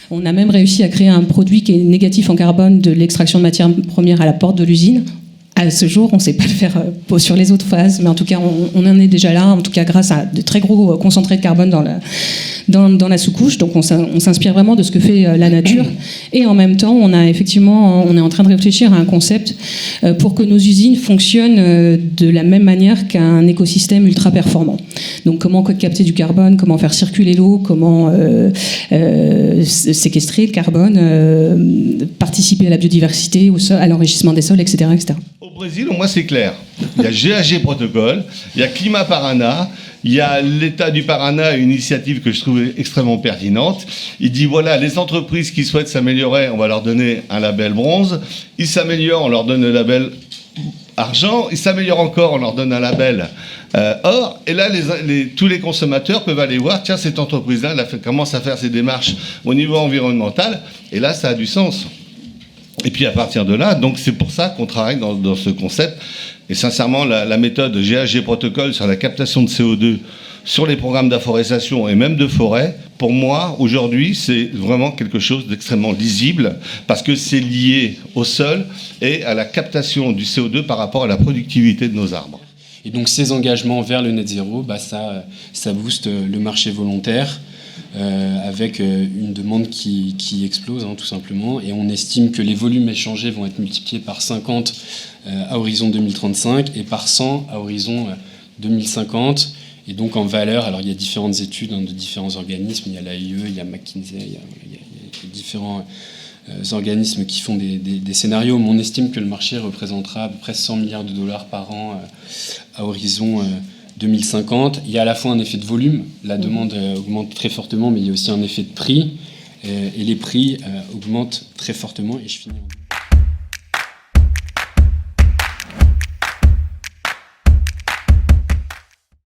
On a même réussi à créer un produit qui est négatif en carbone de l'extraction de matières premières à la porte de l'usine. À ce jour, on ne sait pas le faire sur les autres phases, mais en tout cas, on en est déjà là, en tout cas grâce à de très gros concentrés de carbone dans la sous-couche. Donc on s'inspire vraiment de ce que fait la nature. Et en même temps, on est en train de réfléchir à un concept pour que nos usines fonctionnent de la même manière qu'un écosystème ultra performant. Donc comment capter du carbone, comment faire circuler l'eau, comment séquestrer le carbone, participer à la biodiversité, à l'enrichissement des sols, etc., etc. Au Brésil, moi, c'est clair. Il y a GAG Protocol, il y a Climat Paraná, il y a l'État du Paraná, une initiative que je trouve extrêmement pertinente. Il dit, voilà, les entreprises qui souhaitent s'améliorer, on va leur donner un label bronze. Ils s'améliorent, on leur donne le label argent. Ils s'améliorent encore, on leur donne un label or. Et là, tous les consommateurs peuvent aller voir, tiens, cette entreprise-là, elle commence à faire ses démarches au niveau environnemental. Et là, ça a du sens. Et puis à partir de là, donc c'est pour ça qu'on travaille dans ce concept. Et sincèrement, la méthode GAG Protocol sur la captation de CO2 sur les programmes d'afforestation et même de forêt, pour moi, aujourd'hui, c'est vraiment quelque chose d'extrêmement lisible parce que c'est lié au sol et à la captation du CO2 par rapport à la productivité de nos arbres. Et donc ces engagements vers le net zéro, ça booste le marché volontaire. Avec une demande qui explose, tout simplement. Et on estime que les volumes échangés vont être multipliés par 50 à horizon 2035 et par 100 à horizon 2050. Et donc en valeur, alors il y a différentes études de différents organismes, il y a l'AIE, il y a McKinsey, il y a différents organismes qui font des scénarios, mais on estime que le marché représentera à peu près 100 milliards de dollars par an à horizon 2050. Il y a à la fois un effet de volume, la demande augmente très fortement, mais il y a aussi un effet de prix, et les prix augmentent très fortement. Et je finis.